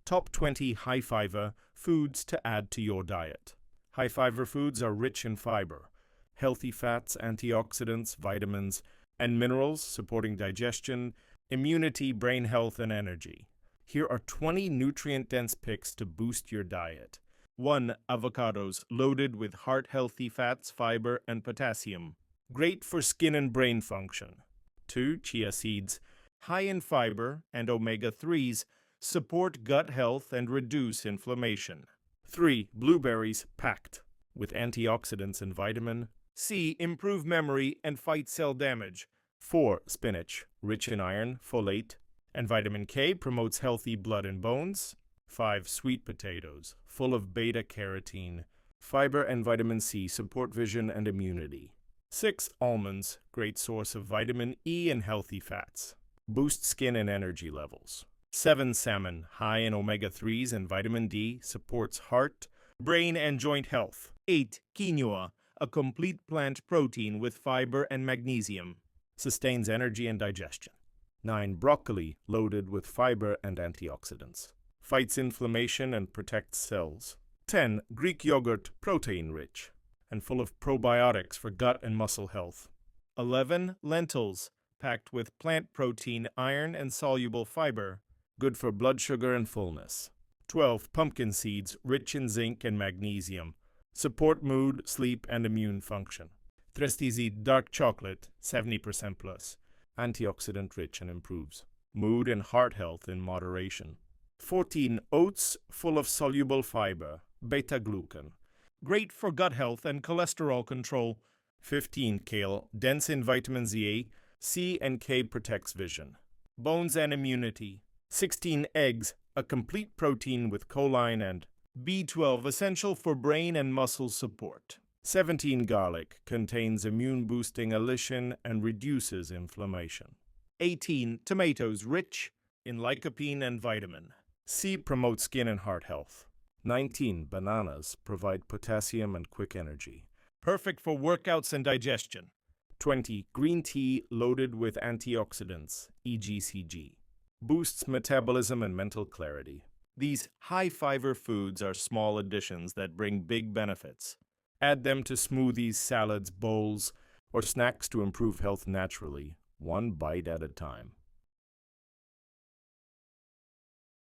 Top 20 high-fiber foods to add to your diet. High-fiber foods are rich in fiber, healthy fats, antioxidants, vitamins, and minerals supporting digestion, immunity, brain health, and energy. Here are 20 nutrient-dense picks to boost your diet. 1. Avocados, loaded with heart-healthy fats, fiber, and potassium. Great for skin and brain function. 2. Chia seeds, high in fiber and omega-3s, support gut health and reduce inflammation. 3. Blueberries, packed with antioxidants and vitamin C, improve memory and fight cell damage. 4. Spinach, rich in iron, folate, and vitamin K, promotes healthy blood and bones. 5. Sweet potatoes, full of beta-carotene, fiber and vitamin C, support vision and immunity. 6. Almonds, great source of vitamin E and healthy fats, boost skin and energy levels. 7. Salmon, high in omega-3s and vitamin D, supports heart, brain, and joint health. 8. Quinoa, a complete plant protein with fiber and magnesium, sustains energy and digestion. 9. Broccoli, loaded with fiber and antioxidants, fights inflammation and protects cells. 10. Greek yogurt, protein-rich and full of probiotics for gut and muscle health. 11. Lentils, packed with plant protein, iron, and soluble fiber, good for blood sugar and fullness. 12. Pumpkin seeds, rich in zinc and magnesium, support mood, sleep, and immune function. 13. Dark chocolate, 70% plus, antioxidant-rich and improves mood and heart health in moderation. 14. Oats, full of soluble fiber, beta-glucan, great for gut health and cholesterol control. 15. Kale, dense in vitamins A, C, and K, protects vision, bones, and immunity. 16. Eggs, a complete protein with choline and B12, essential for brain and muscle support. 17. Garlic, contains immune-boosting allicin and reduces inflammation. 18. Tomatoes, rich in lycopene and vitamin C, promote skin and heart health. 19. Bananas, provide potassium and quick energy, perfect for workouts and digestion. 20. Green tea, loaded with antioxidants, EGCG, boosts metabolism and mental clarity. These high-fiber foods are small additions that bring big benefits. Add them to smoothies, salads, bowls, or snacks to improve health naturally, one bite at a time.